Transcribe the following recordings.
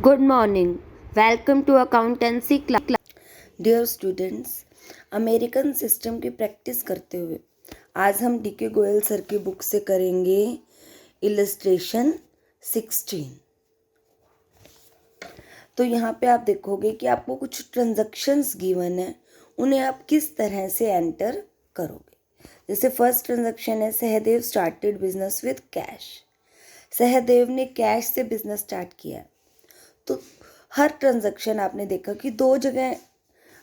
Good morning. Welcome to accountancy class. Dear students, American system की practice करते हुए आज हम डीके गोयल सर की बुक से करेंगे इलस्ट्रेशन 16। तो यहाँ पे आप देखोगे कि आपको कुछ ट्रांजैक्शंस गिवन है, उन्हें आप किस तरह से एंटर करोगे। जैसे फर्स्ट ट्रांजैक्शन है, Sahdev started business with cash. Sahdev ने कैश से बिजनेस स्टार्ट किया। तो हर ट्रांजैक्शन आपने देखा कि दो जगह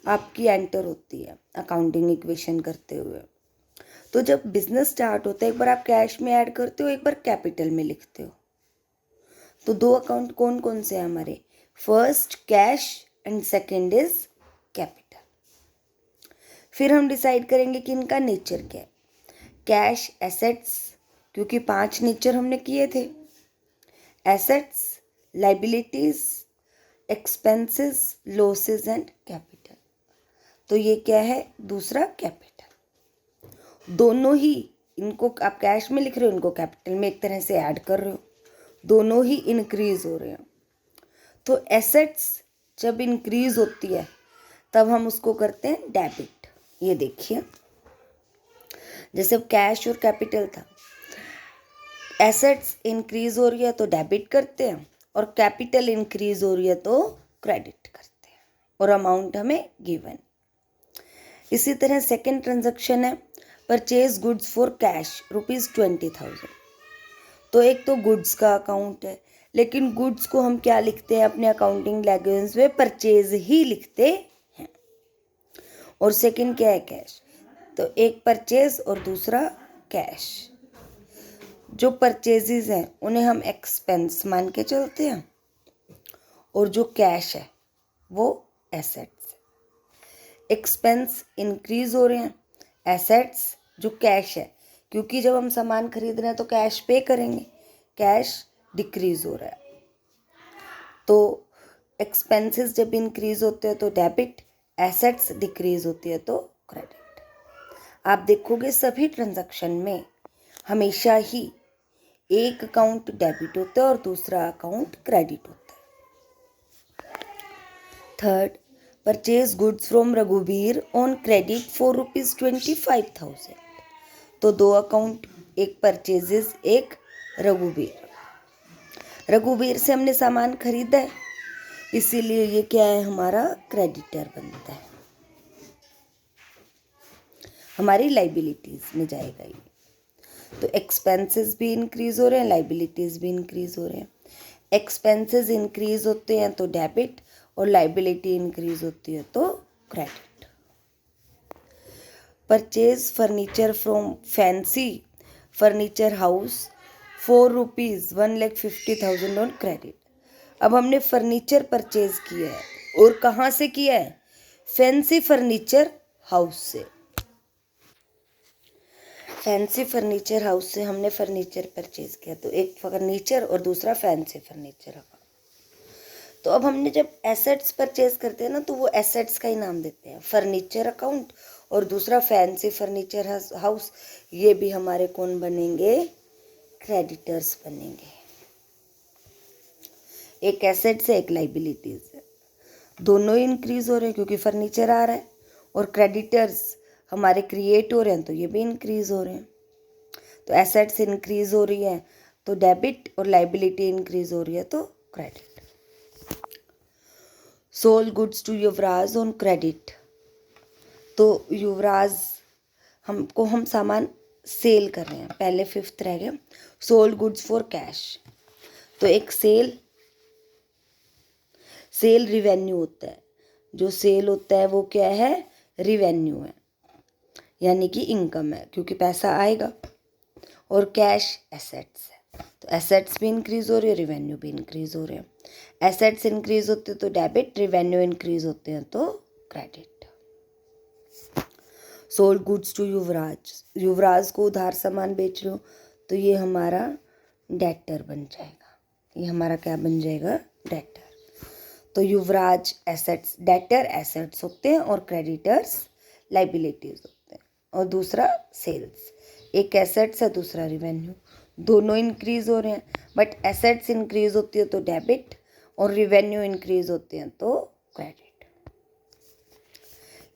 आपकी एंटर होती है अकाउंटिंग इक्वेशन करते हुए। तो जब बिजनेस स्टार्ट होता है, एक बार आप कैश में ऐड करते हो, एक बार कैपिटल में लिखते हो। तो दो अकाउंट कौन कौन से हैं हमारे? First cash and second is capital. फिर हम डिसाइड करेंगे कि इनका नेचर क्या है। कैश एसेट्स, क्योंकि 5 नेचर हमने किए थे। Assets, liabilities, expenses, losses and capital. तो ये क्या है? दूसरा कैपिटल। दोनों ही, इनको आप कैश में लिख रहे हो, इनको कैपिटल में एक तरह से ऐड कर रहे हो, दोनों ही इंक्रीज हो रहे हैं। तो एसेट्स जब इंक्रीज होती है तब हम उसको करते हैं डेबिट। ये देखिए, जैसे कैश और कैपिटल था, एसेट्स इंक्रीज हो रही है तो डेबिट करते हैं, और कैपिटल इंक्रीज हो रही है तो क्रेडिट करते हैं, और अमाउंट हमें गिवन। इसी तरह सेकेंड ट्रांजैक्शन है, परचेज गुड्स फॉर कैश ₹20,000। तो एक तो गुड्स का अकाउंट है, लेकिन गुड्स को हम क्या लिखते हैं अपने अकाउंटिंग लैंग्वेज में? परचेज ही लिखते हैं। और सेकंड क्या है? कैश। तो एक परचेज और दूसरा कैश। जो परचेजेस हैं उन्हें हम एक्सपेंस मान के चलते हैं, और जो कैश है वो एसेट्स। एक्सपेंस इंक्रीज हो रहे हैं, एसेट्स जो कैश है, क्योंकि जब हम सामान खरीद रहे हैं तो कैश पे करेंगे, कैश डिक्रीज हो रहा है। तो एक्सपेंसेस जब इंक्रीज होते हैं तो डेबिट, एसेट्स डिक्रीज होती है तो क्रेडिट। आप देखोगे सभी ट्रांजैक्शन में हमेशा ही एक अकाउंट डेबिट होता है और दूसरा अकाउंट क्रेडिट होता है। थर्ड, परचेज गुड्स फ्रॉम रघुवीर ऑन क्रेडिट फॉर ₹25,000। तो दो अकाउंट, एक परचेजेस, एक रघुवीर। रघुवीर से हमने सामान खरीदा है, इसीलिए ये क्या है? हमारा क्रेडिटर बनता है, हमारी लाइबिलिटीज में जाएगा ये। तो एक्सपेंसेस भी इंक्रीज हो रहे हैं, लाइबिलिटीज भी इंक्रीज हो रहे हैं। एक्सपेंसेस इंक्रीज होते हैं तो डेबिट, और लाइबिलिटी इंक्रीज होती है तो credit. Purchase furniture from fancy furniture house for ₹1,50,000 on credit. अब हमने फर्नीचर परचेज किया है, और कहाँ से किया है? फैंसी फर्नीचर हाउस से। फैंसी फर्नीचर हाउस से हमने फर्नीचर परचेज किया, तो एक फर्नीचर और दूसरा फैंसी फर्नीचर। तो अब हमने जब एसेट्स परचेज करते हैं ना, तो वो एसेट्स का ही नाम देते हैं, फर्नीचर अकाउंट, और दूसरा फैंसी फर्नीचर हाउस। ये भी हमारे कौन बनेंगे? क्रेडिटर्स बनेंगे। एक एसेट्स है, एक लाइबिलिटीज है, दोनों ही इंक्रीज हो रहे हैं क्योंकि फर्नीचर आ रहा है, और क्रेडिटर्स हमारे क्रिएट हो रहे हैं तो ये भी इंक्रीज हो रहे हैं। तो एसेट्स इंक्रीज हो रही है तो डेबिट, और लाइबिलिटी इंक्रीज हो रही है तो credit. Sold goods to Yuvraj on credit. तो युवराज हमको, हम सामान सेल कर रहे हैं, पहले फिफ्थ रह गया। Sold goods for cash. तो एक सेल रिवेन्यू होता है, जो सेल होता है वो क्या है? रिवेन्यू है, यानी कि इनकम है, क्योंकि पैसा आएगा। और कैश एसेट्स है, तो एसेट्स भी इंक्रीज हो रही है, रिवेन्यू भी इंक्रीज हो रहे हैं। एसेट्स इंक्रीज होते हैं तो डेबिट, रिवेन्यू इंक्रीज होते हैं तो क्रेडिट। सोल्ड गुड्स टू युवराज, युवराज को उधार सामान बेच रहे हो, तो ये हमारा डेटर बन जाएगा। ये हमारा क्या बन जाएगा? डेटर। तो युवराज एसेट्स, डेटर एसेट्स होते हैं, और क्रेडिटर्स लाइबिलिटीज होते हैं, और दूसरा सेल्स। एक एसेट्स है, दूसरा रिवेन्यू, दोनों इंक्रीज हो रहे हैं, बट एसेट्स इंक्रीज होती है तो डेबिट, और रिवेन्यू इंक्रीज होते हैं तो credit.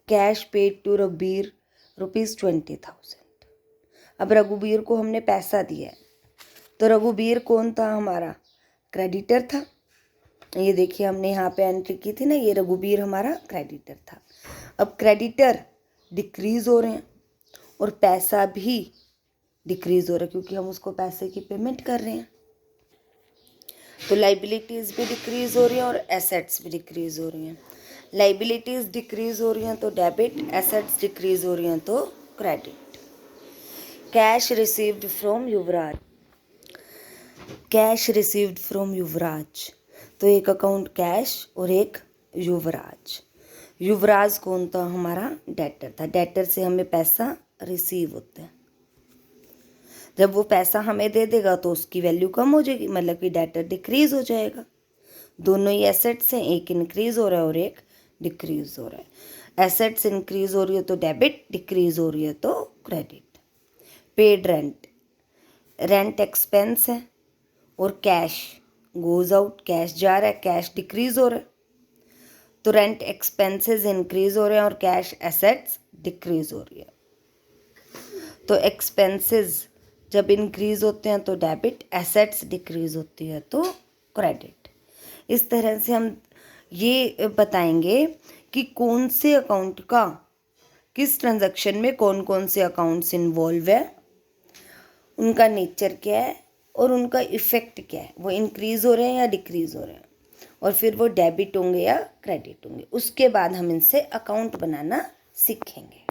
Cash paid to Raghubir ₹20,000। अब रघुबीर को हमने पैसा दिया है, तो रघुबीर कौन था हमारा? क्रेडिटर था। ये देखिए हमने यहाँ पे एंट्री की थी ना, ये रघुबीर हमारा क्रेडिटर था। अब क्रेडिटर डिक्रीज हो रहे हैं और पैसा भी डिक्रीज हो रहा है क्योंकि हम उसको पैसे की पेमेंट कर रहे हैं। तो लाइबिलिटीज़ भी डिक्रीज हो रही हैं और एसेट्स भी डिक्रीज हो रही हैं। लाइबिलिटीज़ डिक्रीज हो रही हैं तो डेबिट, एसेट्स डिक्रीज हो रही हैं तो credit. Cash received from Yuvraj. Cash received from Yuvraj, तो एक अकाउंट कैश और एक युवराज। युवराज कौन था? हमारा डेटर था। डेटर से हमें पैसा रिसीव होता है। जब वो पैसा हमें दे देगा तो उसकी वैल्यू कम हो जाएगी, मतलब कि डेटर डिक्रीज हो जाएगा। दोनों ही एसेट्स हैं, एक इंक्रीज हो रहा है और एक डिक्रीज हो रहा है। एसेट्स इंक्रीज हो रही है तो डेबिट, डिक्रीज हो रही है तो credit. Paid rent, rent expense है और कैश गोज आउट, कैश जा रहा है, कैश डिक्रीज हो रहा है, तो रेंट एक्सपेंसेस इंक्रीज हो रहे हैं और कैश एसेट्स डिक्रीज हो रही है। तो एक्सपेंसेस जब इंक्रीज होते हैं तो डेबिट, एसेट्स डिक्रीज होती है तो क्रेडिट। इस तरह से हम ये बताएंगे कि कौन से अकाउंट का किस ट्रांजैक्शन में कौन कौन से अकाउंट्स इन्वॉल्व है, उनका नेचर क्या है और उनका इफ़ेक्ट क्या है, वो इंक्रीज हो रहे हैं या डिक्रीज हो रहे हैं, और फिर वो डेबिट होंगे या क्रेडिट होंगे। उसके बाद हम इनसे अकाउंट बनाना सीखेंगे।